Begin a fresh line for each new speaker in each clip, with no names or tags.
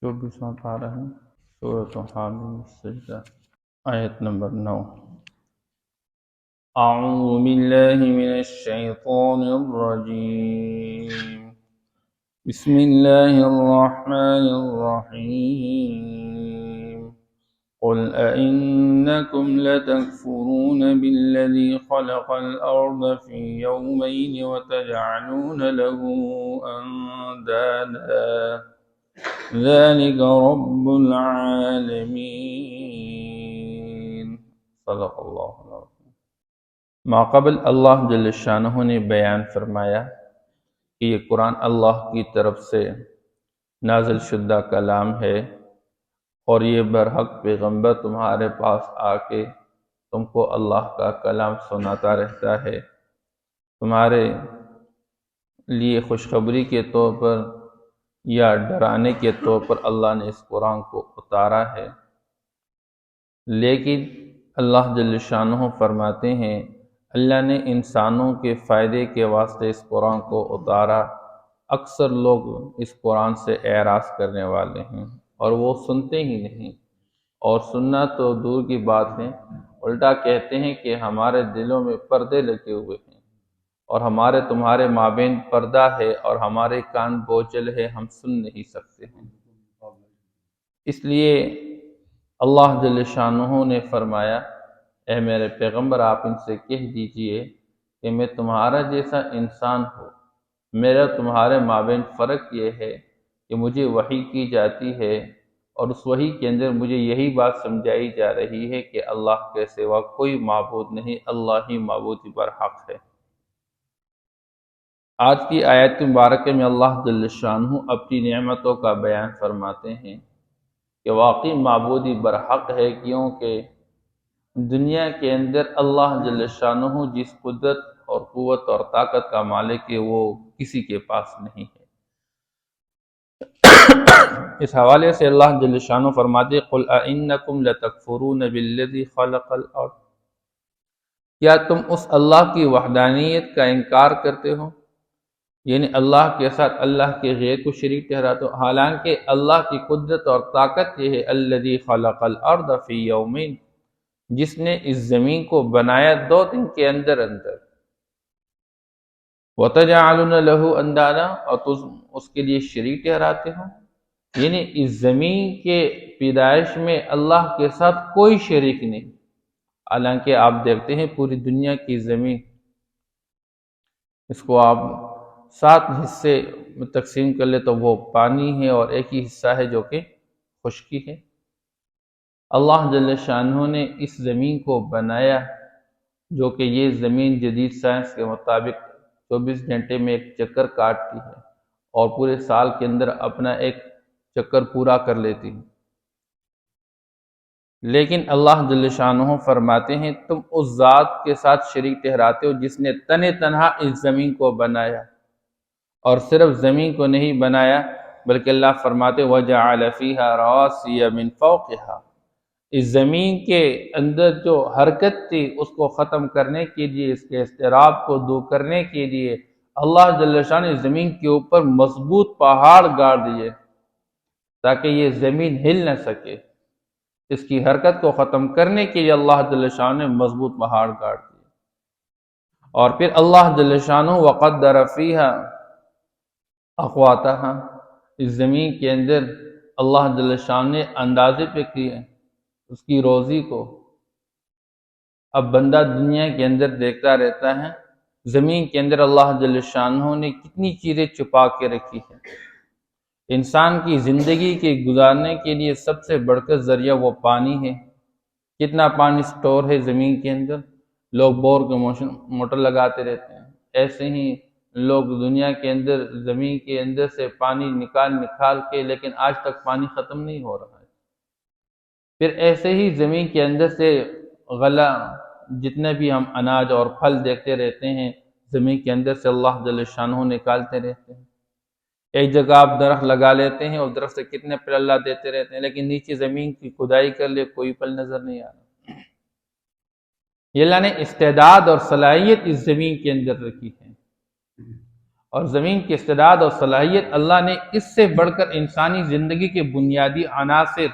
24واں پارہ ہے سورۃ حامیم السجدہ، آیت نمبر 9۔ اعوذ باللہ من الشیطان الرجیم، بسم اللہ الرحمن الرحیم۔ قل أئنكم لتكفرون بالذي خلق الأرض في يومين وتجعلون له أندادا ذلك رب العالمین۔ صدق اللہ العظیم۔ ماقبل اللہ جل شانہ نے بیان فرمایا کہ یہ قرآن اللہ کی طرف سے نازل شدہ کلام ہے، اور یہ برحق پیغمبر تمہارے پاس آ کے تم کو اللہ کا کلام سناتا رہتا ہے۔ تمہارے لیے خوشخبری کے طور پر یا ڈرانے کے طور پر اللہ نے اس قرآن کو اتارا ہے، لیکن اللہ جل شانہ فرماتے ہیں اللہ نے انسانوں کے فائدے کے واسطے اس قرآن کو اتارا۔ اکثر لوگ اس قرآن سے اعراض کرنے والے ہیں اور وہ سنتے ہی نہیں، اور سننا تو دور کی بات ہے، الٹا کہتے ہیں کہ ہمارے دلوں میں پردے لگے ہوئے ہیں اور ہمارے تمہارے مابین پردہ ہے اور ہمارے کان بوچل ہے، ہم سن نہیں سکتے ہیں۔ اس لیے اللہ جل شانہ نے فرمایا اے میرے پیغمبر آپ ان سے کہہ دیجئے کہ میں تمہارا جیسا انسان ہوں، میرا تمہارے مابین فرق یہ ہے کہ مجھے وحی کی جاتی ہے، اور اس وحی کے اندر مجھے یہی بات سمجھائی جا رہی ہے کہ اللہ کے سوا کوئی معبود نہیں، اللہ ہی معبود برحق ہے۔ آج کی آیت مبارکہ میں اللہ جل شانہ اپنی نعمتوں کا بیان فرماتے ہیں کہ واقعی معبودی برحق ہے، کیونکہ دنیا کے اندر اللہ جل شانہ جس قدرت اور قوت اور طاقت کا مالک ہے وہ کسی کے پاس نہیں ہے۔ اس حوالے سے اللہ جل شانہ فرماتے قل ائنکم لتکفرون بالذی خلق الارض، کیا تم اس اللہ کی وحدانیت کا انکار کرتے ہو، یعنی اللہ کے ساتھ اللہ کے غیر کو شریک ٹھہراتے ہو، حالانکہ اللہ کی قدرت اور طاقت یہ ہے الذی خلق الارض فی یومین، جس نے اس زمین کو بنایا 2 دن کے اندر اندر، وَتَجْعَلُونَ لَهُ أَنْدَادًا، اور تم اس کے لیے شریک ٹھہراتے ہو، یعنی اس زمین کے پیدائش میں اللہ کے ساتھ کوئی شریک نہیں، حالانکہ آپ دیکھتے ہیں پوری دنیا کی زمین، اس کو آپ 7 حصے میں تقسیم کر لے تو وہ پانی ہے اور ایک ہی حصہ ہے جو کہ خشکی ہے۔ اللہ جل شانہ نے اس زمین کو بنایا، جو کہ یہ زمین جدید سائنس کے مطابق 24 گھنٹے میں ایک چکر کاٹتی ہے اور پورے سال کے اندر اپنا ایک چکر پورا کر لیتی ہے، لیکن اللہ جل شانہ فرماتے ہیں تم اس ذات کے ساتھ شریک ٹھہراتے ہو جس نے تنہا اس زمین کو بنایا، اور صرف زمین کو نہیں بنایا بلکہ اللہ فرماتے وَجَعَلَ فِيهَا رَوَاسِيَ مِن فَوْقِهَا، اس زمین کے اندر جو حرکت تھی اس کو ختم کرنے کے لیے، اس کے اضطراب کو دور کرنے کے لیے اللہ جل شانہ نے زمین کے اوپر مضبوط پہاڑ گاڑ دیے تاکہ یہ زمین ہل نہ سکے۔ اس کی حرکت کو ختم کرنے کے لیے اللہ جل شانہ نے مضبوط پہاڑ گاڑ دیے، اور پھر اللہ جل شانہ وَقَدَّرَ فِيهَا أَقْوَاتَهَا، اس زمین کے اندر اللہ جل شانہ نے اندازے پہ کیے اس کی روزی کو۔ اب بندہ دنیا کے اندر دیکھتا رہتا ہے زمین کے اندر اللہ جل شانہ نے کتنی چیزیں چھپا کے رکھی ہیں۔ انسان کی زندگی کے گزارنے کے لیے سب سے بڑھ کر ذریعہ وہ پانی ہے، کتنا پانی سٹور ہے زمین کے اندر، لوگ بور کے موٹر لگاتے رہتے ہیں، ایسے ہی لوگ دنیا کے اندر زمین کے اندر سے پانی نکال کے، لیکن آج تک پانی ختم نہیں ہو رہا ہے۔ پھر ایسے ہی زمین کے اندر سے غلہ جتنے بھی ہم اناج اور پھل دیکھتے رہتے ہیں زمین کے اندر سے اللہ جل شانہ نکالتے رہتے ہیں۔ ایک جگہ آپ درخت لگا لیتے ہیں اور درخت سے کتنے پھل اللہ دیتے رہتے ہیں، لیکن نیچے زمین کی کھدائی کر لے کوئی پھل نظر نہیں آ رہا۔ یہ اللہ نے استعداد اور صلاحیت اس زمین کے اندر رکھی ہے، اور زمین کی استعداد اور صلاحیت اللہ نے اس سے بڑھ کر انسانی زندگی کے بنیادی عناصر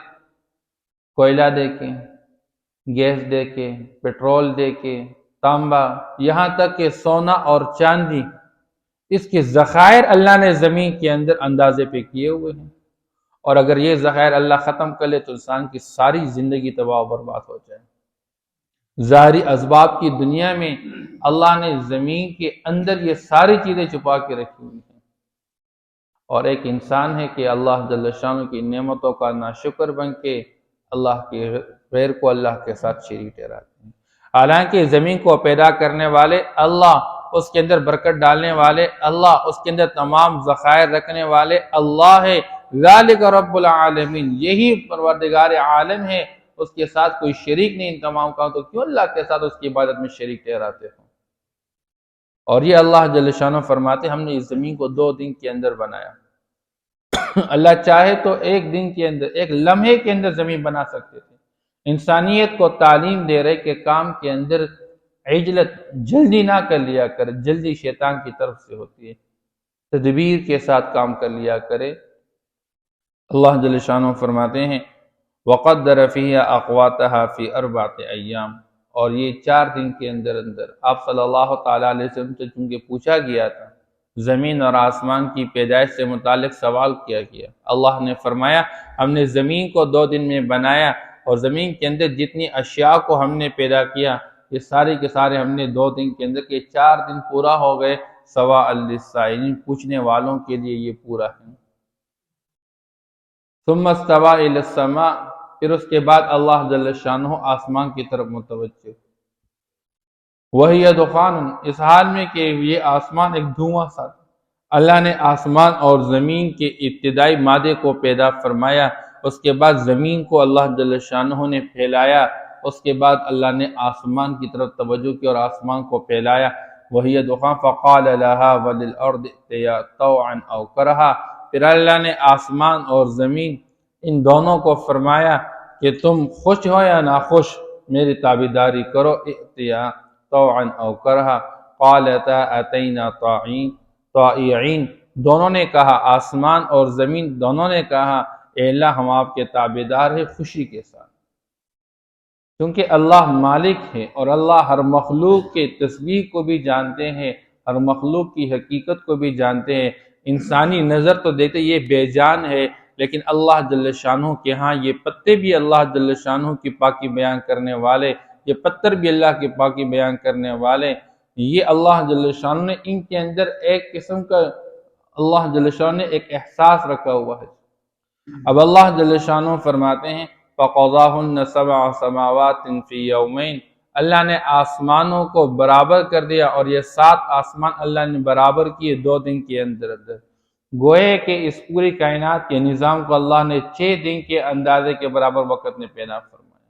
کوئلہ دے کے، گیس دے کے، پیٹرول دے کے، تانبا، یہاں تک کہ سونا اور چاندی، اس کے ذخائر اللہ نے زمین کے اندر اندازے پہ کیے ہوئے ہیں، اور اگر یہ ذخائر اللہ ختم کر لے تو انسان کی ساری زندگی تباہ و برباد ہو جائے۔ ظاہری اسباب کی دنیا میں اللہ نے زمین کے اندر یہ ساری چیزیں چھپا کے رکھی ہوئی ہیں، اور ایک انسان ہے کہ اللہ جل شانہ کی نعمتوں کا ناشکر بن کے اللہ کے غیر کو اللہ کے ساتھ شریک ٹھہراتے ہیں۔ حالانکہ زمین کو پیدا کرنے والے اللہ، اس کے اندر برکت ڈالنے والے اللہ، اس کے اندر تمام ذخائر رکھنے والے اللہ ہے۔ ذالک رب العالمین، یہی پروردگار عالم ہے، اس کے ساتھ کوئی شریک نہیں ان تمام کام، تو کیوں اللہ کے ساتھ اس کی عبادت میں شریک ٹھہراتے ہو؟ اور یہ اللہ جل شانہ فرماتے ہم نے اس زمین کو 2 دن کے اندر بنایا۔ اللہ چاہے تو ایک دن کے اندر، ایک لمحے کے اندر زمین بنا سکتے تھے۔ انسانیت کو تعلیم دے رہے کہ کام کے اندر عجلت جلدی نہ کر لیا کرے، جلدی شیطان کی طرف سے ہوتی ہے، تدبیر کے ساتھ کام کر لیا کرے۔ اللہ جل شانہ فرماتے ہیں وَقَدَّرَ فِيهَا أَقْوَاتَهَا فِي 4 أَيَّامٍ، اور یہ 4 دن کے اندر آپ صلی اللہ تعالیٰ علیہ وسلم سے چونکہ پوچھا گیا تھا، زمین اور آسمان کی پیدائش سے متعلق سوال کیا گیا، اللہ نے فرمایا ہم نے زمین کو 2 دن میں بنایا، اور زمین کے اندر جتنی اشیاء کو ہم نے پیدا کیا یہ سارے کے سارے ہم نے 2 دن کے اندر کے 4 دن پورا ہو گئے، سواء للسائلین، پوچھنے والوں کے لیے یہ پورا ہے۔ ثم استوى الى السماء، پھر اس کے بعد اللہ جل شانہ آسمان کی طرف متوجہ، وہی دخان، اس حال میں کہ یہ آسمان ایک دھواں سا تھا۔ اللہ نے آسمان اور زمین کے ابتدائی مادے کو پیدا فرمایا، اس کے بعد زمین کو اللہ جل شانہ نے پھیلایا، اس کے بعد اللہ نے آسمان کی طرف توجہ کی اور آسمان کو پھیلایا، وہی دخان فقال لها وللارض ائتيا طوعا او کرہا، پھر اللہ نے آسمان اور زمین ان دونوں کو فرمایا کہ تم خوش ہو یا ناخوش میری تابعداری کرو، ائتيا طوعا او کرہا، قالتا اتینا طائعین، دونوں نے کہا، آسمان اور زمین دونوں نے کہا اے اللہ ہم آپ کے تابعدار ہیں، خوشی کے ساتھ، کیونکہ اللہ مالک ہے اور اللہ ہر مخلوق کے تصویر کو بھی جانتے ہیں، ہر مخلوق کی حقیقت کو بھی جانتے ہیں۔ انسانی نظر تو دیتے یہ بے جان ہے، لیکن اللہ جل شانہ کے ہاں یہ پتے بھی اللہ جل شانہ کی پاکی بیان کرنے والے، یہ پتھر بھی اللہ کی پاکی بیان کرنے والے، یہ اللہ جل شانہ نے ان کے اندر ایک قسم کا اللہ جل شانہ نے ایک احساس رکھا ہوا ہے۔ اب اللہ جل شانہ فرماتے ہیں فَقَضَاهُنَّ 7 سَمَاوَاتٍ فِي يَوْمَيْنِ، اللہ نے آسمانوں کو برابر کر دیا، اور یہ 7 آسمان اللہ نے برابر کیے 2 دن کے اندر۔ گوئے کہ اس پوری کائنات کے نظام کو اللہ نے 6 دن کے اندازے کے برابر وقت میں پیدا فرمایا،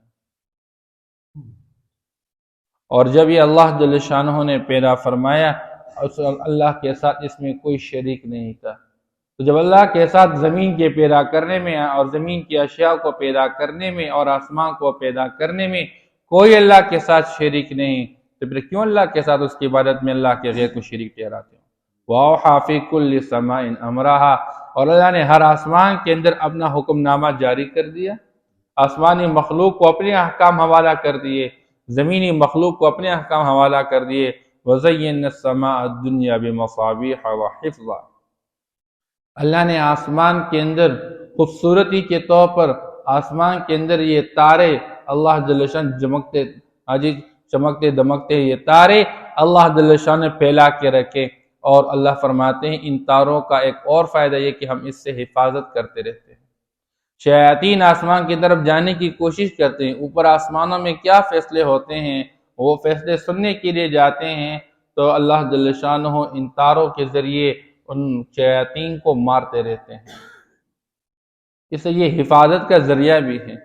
اور جب یہ اللہ جل شانہ نے پیدا فرمایا اللہ کے ساتھ اس میں کوئی شریک نہیں تھا، تو جب اللہ کے ساتھ زمین کے پیدا کرنے میں اور زمین کی اشیاء کو پیدا کرنے میں اور آسمان کو پیدا کرنے میں کوئی اللہ کے ساتھ شریک نہیں، تو پھر کیوں اللہ کے ساتھ اس کی عبادت میں اللہ کے غیر کو شریک ٹھہراتے ہیں؟ وَأَوْحَىٰ فِي كُلِّ سَمَاءٍ أَمْرَهَا، اور اللہ نے ہر آسمان کے اندر اپنا حکم نامہ جاری کر دیا، آسمانی مخلوق کو اپنے احکام حوالہ کر دیے، زمینی مخلوق کو اپنے احکام حوالہ کر دیے۔ وَزَيَّنَّا السَّمَاءَ الدُّنْيَا بِمَصَابِيحَ وَحِفْظًا، اللہ نے آسمان کے اندر خوبصورتی کے طور پر آسمان کے اندر یہ تارے اللہ جل شان چمکتے دمکتے یہ تارے اللہ جل شان نے پھیلا کے رکھے، اور اللہ فرماتے ہیں ان تاروں کا ایک اور فائدہ یہ کہ ہم اس سے حفاظت کرتے رہتے ہیں۔ شیاطین آسمان کی طرف جانے کی کوشش کرتے ہیں، اوپر آسمانوں میں کیا فیصلے ہوتے ہیں وہ فیصلے سننے کے لیے جاتے ہیں، تو اللہ جل شانہ ان تاروں کے ذریعے ان شیاطین کو مارتے رہتے ہیں، اس سے یہ حفاظت کا ذریعہ بھی ہے۔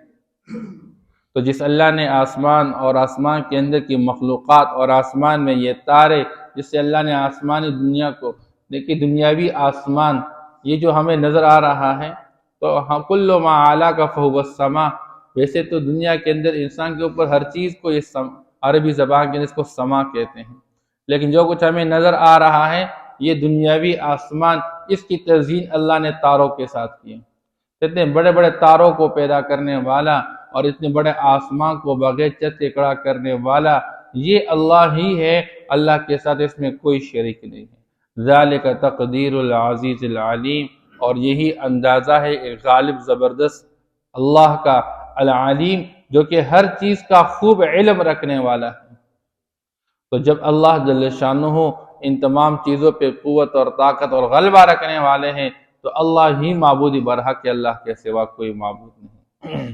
تو جس اللہ نے آسمان اور آسمان کے اندر کی مخلوقات اور آسمان میں یہ تارے، جس سے اللہ نے آسمانی دنیا کو، دیکھیے دنیاوی آسمان یہ جو ہمیں نظر آ رہا ہے، تو کل ما اعلیٰ کا فہو السما، ویسے تو دنیا کے اندر انسان کے اوپر ہر چیز کو یہ عربی زبان کے اندر اس کو سما کہتے ہیں، لیکن جو کچھ ہمیں نظر آ رہا ہے یہ دنیاوی آسمان، اس کی تزئین اللہ نے تاروں کے ساتھ کی ہے۔ اتنے بڑے بڑے تاروں کو پیدا کرنے والا اور اتنے بڑے آسمان کو بغیر چھت کے کھڑا کرنے والا یہ اللہ ہی ہے، اللہ کے ساتھ اس میں کوئی شریک نہیں ہے۔ ذالک تقدیر العزیز العلیم، اور یہی اندازہ ہے ایک غالب زبردست اللہ کا، العلیم، جو کہ ہر چیز کا خوب علم رکھنے والا ہے۔ تو جب اللہ جل شانہ ان تمام چیزوں پہ قوت اور طاقت اور غلبہ رکھنے والے ہیں تو اللہ ہی معبود برحق ہے، اللہ کے سوا کوئی معبود نہیں۔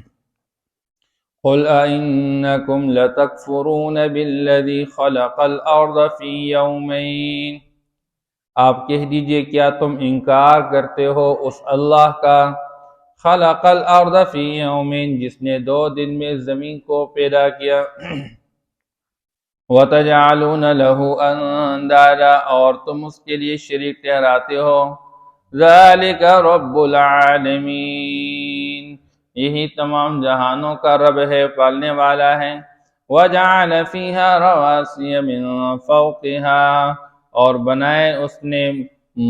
قُلْ أَإِنَّكُمْ لَتَكْفُرُونَ بِالَّذِي خَلَقَ الْأَرْضَ فِي يَوْمَيْنِ، آپ کہہ دیجئے کیا تم انکار کرتے ہو اس اللہ کا، خلق الارض فی یومین، جس نے 2 دن میں زمین کو پیدا کیا، وَتَجْعَلُونَ لَهُ أَنْدَادًا، اور تم اس کے لیے شریک ٹھہراتے ہو، ذَلِكَ رَبُّ الْعَالَمِينَ، یہی تمام جہانوں کا رب ہے، پالنے والا ہے۔ وَجَعَلَ فِيهَا رَوَاسِيَ مِن فَوْقِهَا، اور بنائے اس نے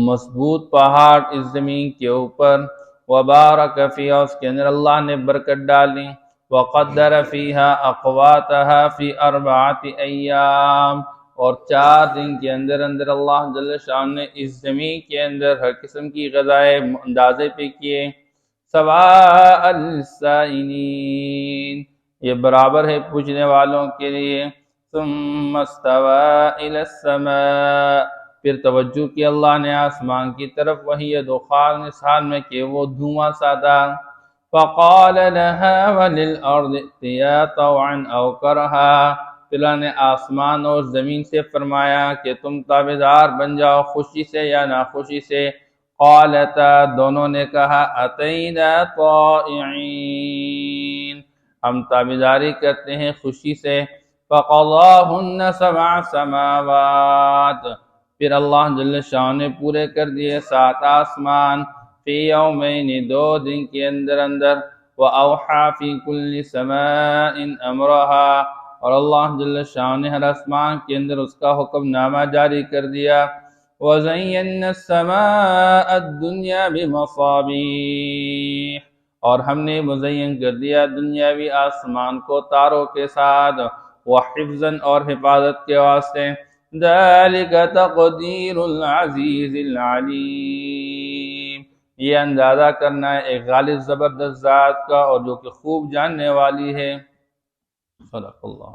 مضبوط پہاڑ اس زمین کے اوپر، وَبَارَكَ فِيهَا، اس کے اندر اللہ نے برکت ڈالی، وَقَدَّرَ فِيهَا أَقْوَاتَهَا فِي 4 أَيَّامٍ، اور 4 دن کے اندر اللہ جل شان نے اس زمین کے اندر ہر قسم کی غذائیں اندازے پہ کیے، سواء للسائلین، یہ برابر ہے پوچھنے والوں کے لیے۔ ثم استوى إلى السماء، پھر توجہ کی اللہ نے آسمان کی طرف، وہی دخان، اس حال میں کہ وہ دھواں سا تھا، فقال لها وللأرض ائتيا طوعا أو كرها، پھر اللہ نے آسمان اور زمین سے فرمایا کہ تم تابعدار بن جاؤ خوشی سے یا ناخوشی سے، قالتا، دونوں نے کہا، اتینا طائعین، ہم تابعداری کرتے ہیں خوشی سے۔ فَقَضَاهُنَّ 7 سماوات، پھر اللہ جل شان نے پورے کر دیے 7 آسمان، فی یومین، 2 دن کے اندر، وَأَوْحَى فِي كُلِّ سَمَاءٍ أَمْرَهَا، اور اللہ جل شان نے ہر آسمان کے اندر اس کا حکم نامہ جاری کر دیا۔ وَزَيَّنَّا السَّمَاءَ الدُّنْيَا بِمَصَابِيحَ، اور ہم نے مزین کر دیا دنیاوی آسمان کو تاروں کے ساتھ، وحفظاً، اور حفاظت کے واسطے، ذَلِكَ تَقْدِيرُ الْعَزِيزِ الْعَلِيمِ، یہ اندازہ کرنا ہے ایک غالب زبردست ذات کا اور جو کہ خوب جاننے والی ہے۔ صدق اللہ۔